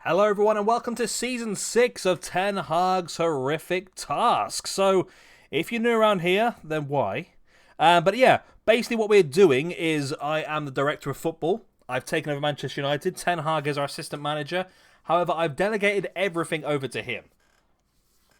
Hello everyone and welcome to Season 6 of Ten Hag's Horrific Task. So, if you're new around here, then why? But yeah, basically what we're doing is I am the director of football. I've taken over Manchester United. Ten Hag is our assistant manager. However, I've delegated everything over to him.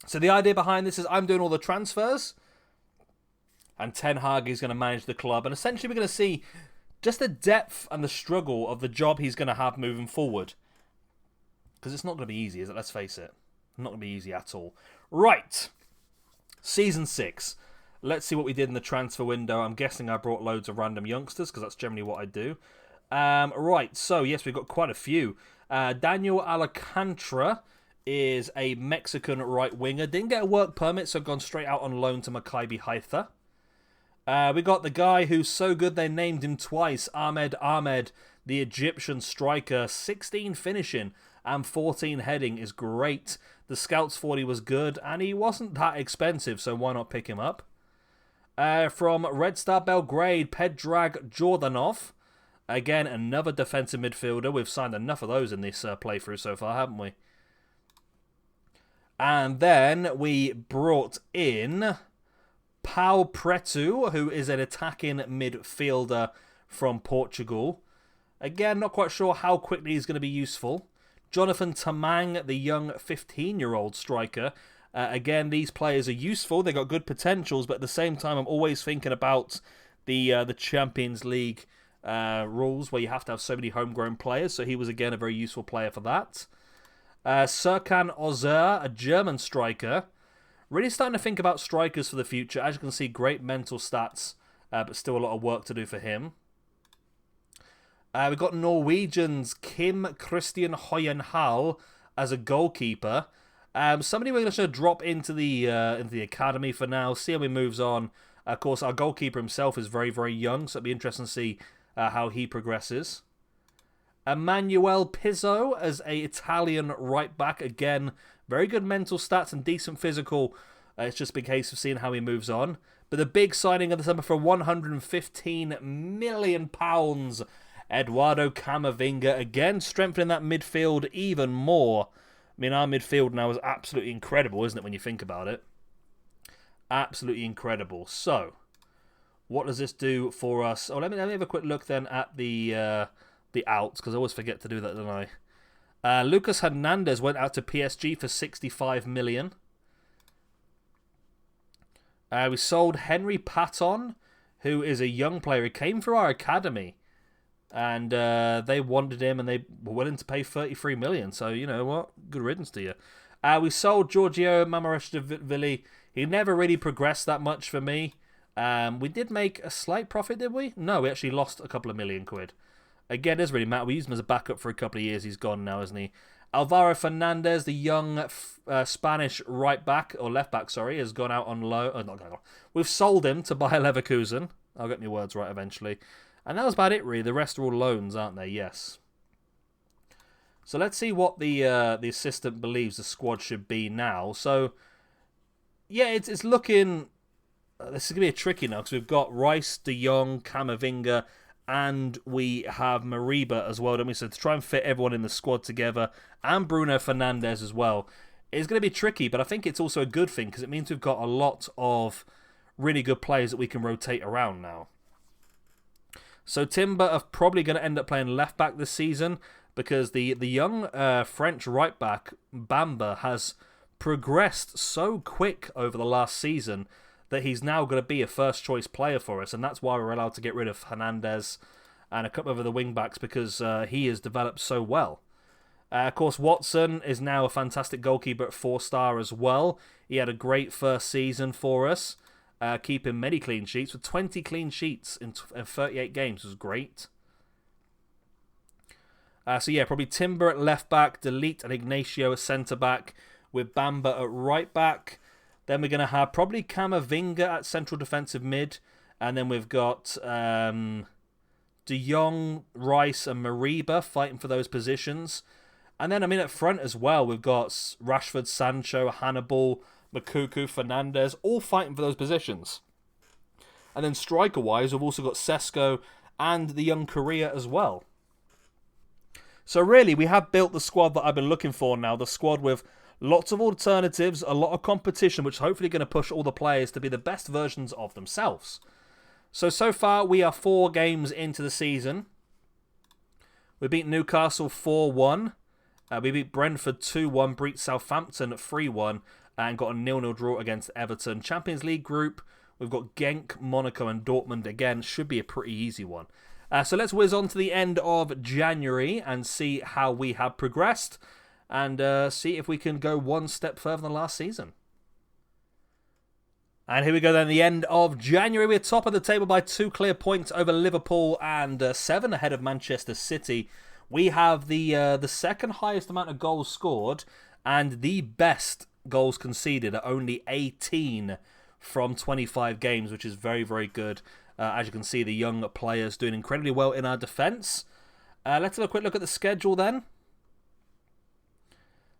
So the idea behind this is I'm doing all the transfers, and Ten Hag is going to manage the club. And essentially we're going to see just the depth and the struggle of the job he's going to have moving forward. Because it's not going to be easy, is it? Let's face it. Not going to be easy at all. Right. Season 6. Let's see what we did in the transfer window. I'm guessing I brought loads of random youngsters, because that's generally what I do. Right, so yes, we've got quite a few. Daniel Alcantara is a Mexican right winger. Didn't get a work permit, so gone straight out on loan to Maccabi Haifa. We got the guy who's so good they named him twice. Ahmed, the Egyptian striker. 16 finishing and 14 heading is great. The scouts thought he was good, and he wasn't that expensive, so why not pick him up? From Red Star Belgrade, Predrag Jordanov. Again, another defensive midfielder. We've signed enough of those in this playthrough so far, haven't we? And then we brought in Pau Preto, who is an attacking midfielder from Portugal. Again, not quite sure how quickly he's going to be useful. Jonathan Tamang, the young 15-year-old striker. Again, these players are useful. They've got good potentials, but at the same time, I'm always thinking about the Champions League rules, where you have to have so many homegrown players. So he was, again, a very useful player for that. Serkan Ozer, a German striker. Really starting to think about strikers for the future. As you can see, great mental stats, but still a lot of work to do for him. We've got Norwegians Kim Christian Høyenhal as a goalkeeper. Somebody we're going to drop into the academy for now, see how he moves on. Of course, our goalkeeper himself is very, very young, so it'll be interesting to see how he progresses. Emmanuel Pizzo as a Italian right-back. Again, very good mental stats and decent physical. It's just a case of seeing how he moves on. But the big signing of the summer for £115 million, Eduardo Camavinga, again strengthening that midfield even more. I mean, our midfield now is absolutely incredible, isn't it, when you think about it? Absolutely incredible. So, what does this do for us? Oh, let me have a quick look then at the outs, because I always forget to do that, don't I? Lucas Hernandez went out to PSG for $65 million. We sold Henry Patton, who is a young player. He came through our academy. And they wanted him, and they were willing to pay $33 million. So, you know what? Good riddance to you. We sold Giorgio Mamaraashvili. He never really progressed that much for me. We did make a slight profit, did we? No, we actually lost a couple of million quid. Again, it doesn't really matter. We used him as a backup for a couple of years. He's gone now, isn't he? Alvaro Fernandez, the young Spanish right-back, or left-back, sorry, has gone out on loan. Oh, not gone on. We've sold him to Bayer Leverkusen. I'll get my words right eventually. And that was about it, really. The rest are all loans, aren't they? Yes. So let's see what the assistant believes the squad should be now. So, yeah, it's looking... this is going to be a tricky now, because we've got Rice, De Jong, Camavinga, and we have Mariba as well, don't we? So to try and fit everyone in the squad together, and Bruno Fernandes as well, it's going to be tricky, but I think it's also a good thing, because it means we've got a lot of really good players that we can rotate around now. So Timber are probably going to end up playing left-back this season, because the young French right-back, Bamba, has progressed so quick over the last season that he's now going to be a first-choice player for us, and that's why we're allowed to get rid of Hernandez and a couple of the wing-backs, because he has developed so well. Of course, Watson is now a fantastic goalkeeper at 4-star as well. He had a great first season for us. Keeping many clean sheets, with 20 clean sheets in 38 games was great. So yeah, probably Timber at left back, Delete and Ignacio at centre back, with Bamba at right back. Then we're going to have probably Camavinga at central defensive mid, and then we've got De Jong, Rice and Mariba fighting for those positions. And then, I mean, at front as well, we've got Rashford, Sancho, Hannibal, Makuku, Fernandez, all fighting for those positions. And then striker-wise, we've also got Sesko and the young Korea as well. So really, we have built the squad that I've been looking for now. The squad with lots of alternatives, a lot of competition, which is hopefully going to push all the players to be the best versions of themselves. So far, we are 4 games into the season. We beat Newcastle 4-1. We beat Brentford 2-1, beat Southampton 3-1, and got a 0-0 draw against Everton. Champions League group, we've got Genk, Monaco, and Dortmund. Again, should be a pretty easy one. So let's whiz on to the end of January and see how we have progressed and see if we can go one step further than last season. And here we go then, the end of January. We're top of the table by 2 clear points over Liverpool and 7 ahead of Manchester City. We have the second highest amount of goals scored and the best goals conceded at only 18 from 25 games, which is very, very good. As you can see, the young players doing incredibly well in our defence. Let's have a quick look at the schedule then.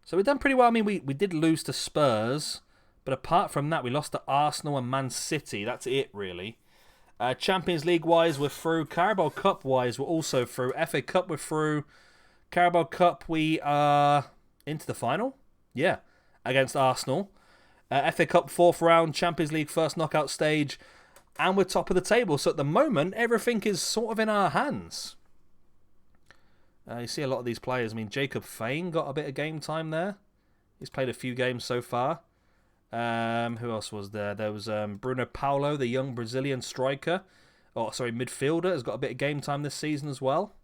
So we've done pretty well. I mean, we did lose to Spurs, but apart from that, we lost to Arsenal and Man City. That's it, really. Champions League-wise, we're through. Carabao Cup-wise, we're also through. FA Cup, we're through. Carabao Cup, we are into the final. Yeah, against Arsenal. FA Cup 4th round, Champions League first knockout stage, and we're top of the table. So at the moment, everything is sort of in our hands. You see a lot of these players. I mean, Jacob Fain got a bit of game time there. He's played a few games so far. Who else was there? There was Bruno Paulo, the young Brazilian striker. Midfielder, has got a bit of game time this season as well.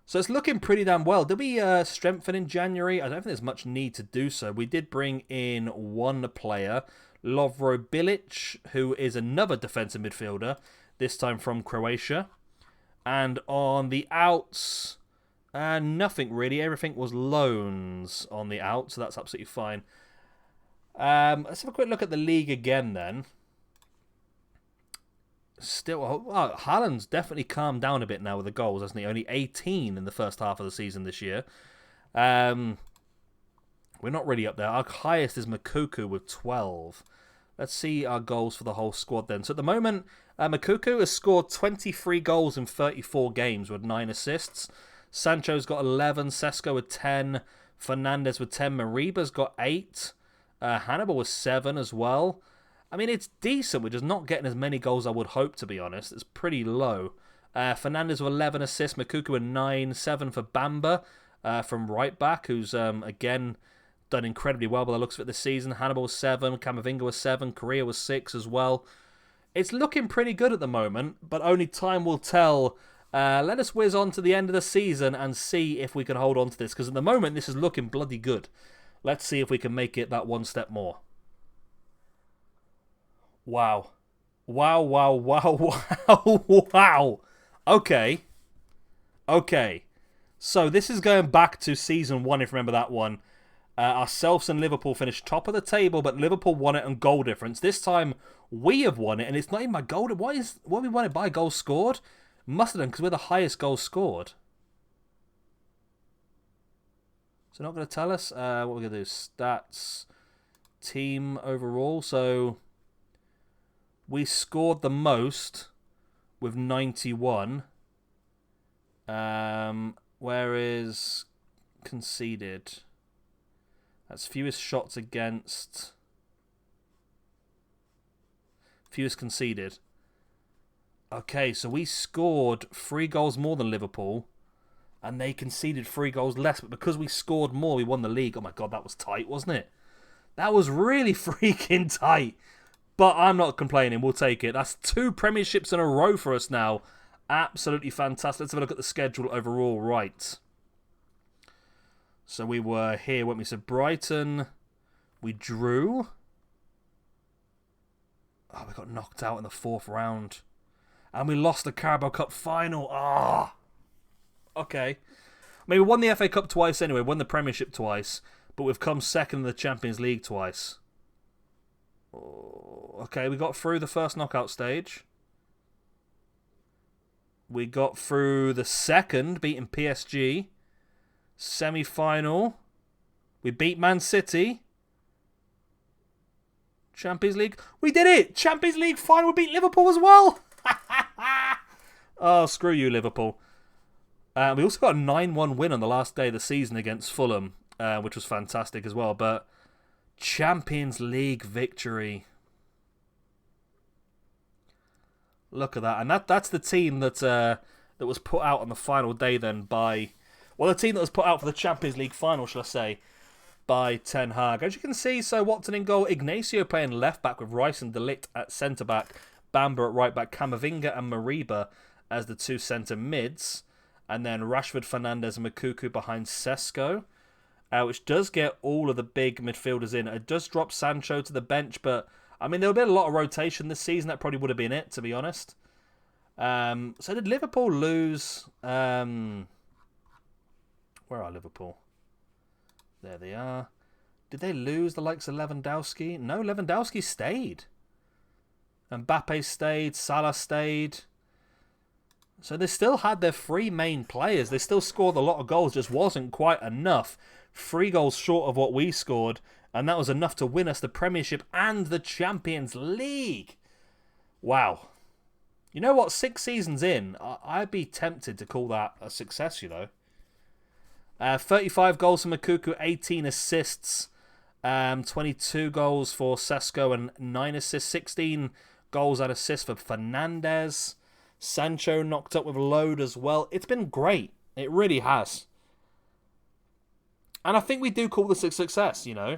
So it's looking pretty damn well. Did we strengthen in January? I don't think there's much need to do so. We did bring in one player, Lovro Bilic, who is another defensive midfielder, this time from Croatia. And on the outs, nothing really. Everything was loans on the outs, so that's absolutely fine. Let's have a quick look at the league again then. Still, Haaland's definitely calmed down a bit now with the goals, hasn't he? Only 18 in the first half of the season this year. We're not really up there. Our highest is Makuku with 12. Let's see our goals for the whole squad then. So at the moment, Makuku has scored 23 goals in 34 games with 9 assists. Sancho's got 11. Sesko with 10. Fernandes with 10. Mariba's got 8. Hannibal with 7 as well. I mean, it's decent. We're just not getting as many goals as I would hope, to be honest. It's pretty low. Fernandes with 11 assists. Makuku with 9. 7 for Bamba from right back, who's, again, done incredibly well by the looks of it this season. Hannibal was 7. Camavinga was 7. Correa was 6 as well. It's looking pretty good at the moment, but only time will tell. Let us whiz on to the end of the season and see if we can hold on to this, because at the moment, this is looking bloody good. Let's see if we can make it that one step more. Wow. Wow, wow, wow, wow, wow. Okay. So this is going back to season 1, if you remember that one. Ourselves and Liverpool finished top of the table, but Liverpool won it on goal difference. This time, we have won it, and it's not even by goal. Why we won it by goals scored? Must have done, because we're the highest goals scored. So not going to tell us. What we're going to do, stats, team overall. So we scored the most with 91. Whereas conceded, that's fewest shots against, fewest conceded. Okay, so we scored 3 goals more than Liverpool, and they conceded 3 goals less, but because we scored more, we won the league. Oh my god, that was tight, wasn't it? That was really freaking tight. But I'm not complaining, we'll take it. That's 2 premierships in a row for us now. Absolutely fantastic. Let's have a look at the schedule overall. Right. So we were here, weren't we? So Brighton, we drew. Oh, we got knocked out in the 4th round. And we lost the Carabao Cup final. Okay. I mean, we won the FA Cup twice anyway, won the Premiership twice, but we've come second in the Champions League twice. Okay, we got through the first knockout stage. We got through the second, beating PSG. Semi-final. We beat Man City. Champions League. We did it! Champions League final, we beat Liverpool as well! Oh, screw you, Liverpool. We also got a 9-1 win on the last day of the season against Fulham, which was fantastic as well. But Champions League victory. Look at that. And that's the team that was put out on the final day then by... Well, the team that was put out for the Champions League final, shall I say, by Ten Hag. As you can see, so Watson in goal, Ignacio playing left-back with Rice and De Ligt at centre-back, Bamba at right-back, Camavinga and Mariba as the two centre mids, and then Rashford, Fernandes and Makuku behind Sesko, which does get all of the big midfielders in. It does drop Sancho to the bench, but I mean, there would have been a lot of rotation this season. That probably would have been it, to be honest. So did Liverpool lose... where are Liverpool? There they are. Did they lose the likes of Lewandowski? No, Lewandowski stayed. Mbappe stayed. Salah stayed. So they still had their three main players. They still scored a lot of goals. Just wasn't quite enough. 3 goals short of what we scored. And that was enough to win us the Premiership and the Champions League. Wow. You know what? 6 seasons in, I'd be tempted to call that a success, you know. 35 goals for Makuku, 18 assists, 22 goals for Sesko and 9 assists, 16 goals and assists for Fernandes. Sancho knocked up with a load as well. It's been great. It really has. And I think we do call this a success, you know.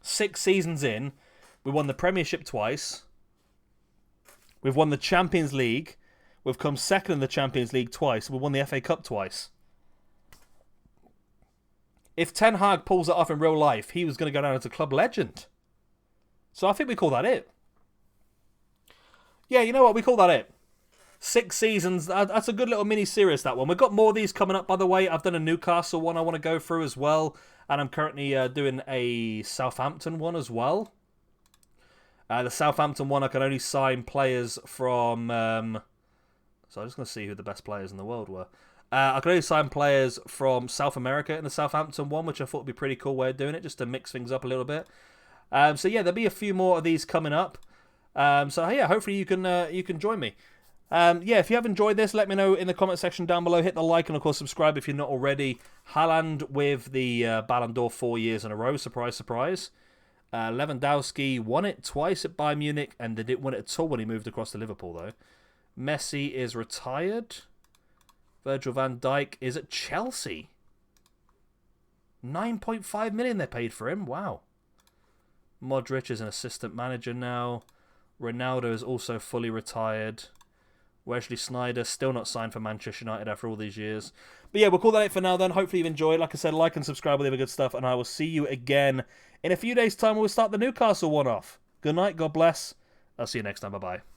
6 seasons in, we won the Premiership twice. We've won the Champions League. We've come second in the Champions League twice. We've won the FA Cup twice. If Ten Hag pulls it off in real life, he was going to go down as a club legend. So I think we call that it. Yeah, you know what? We call that it. 6 seasons. That's a good little mini-series, that one. We've got more of these coming up, by the way. I've done a Newcastle one I want to go through as well. And I'm currently doing a Southampton one as well. The Southampton one, I can only sign players from... So I'm just going to see who the best players in the world were. I can only sign players from South America in the Southampton one, which I thought would be a pretty cool way of doing it, just to mix things up a little bit. So yeah, there'll be a few more of these coming up. So yeah, hopefully you can join me. Yeah, if you have enjoyed this, let me know in the comment section down below. Hit the like and, of course, subscribe if you're not already. Haaland with the Ballon d'Or 4 years in a row. Surprise, surprise. Lewandowski won it twice at Bayern Munich, and they didn't win it at all when he moved across to Liverpool, though. Messi is retired. Virgil van Dijk is at Chelsea. 9.5 million they paid for him. Wow. Modric is an assistant manager now. Ronaldo is also fully retired. Wesley Sneijder still not signed for Manchester United after all these years. But yeah, we'll call that it for now then. Hopefully you've enjoyed. Like I said, like and subscribe, all the other good stuff. And I will see you again in a few days' time when we'll start the Newcastle one off. Good night. God bless. I'll see you next time. Bye-bye.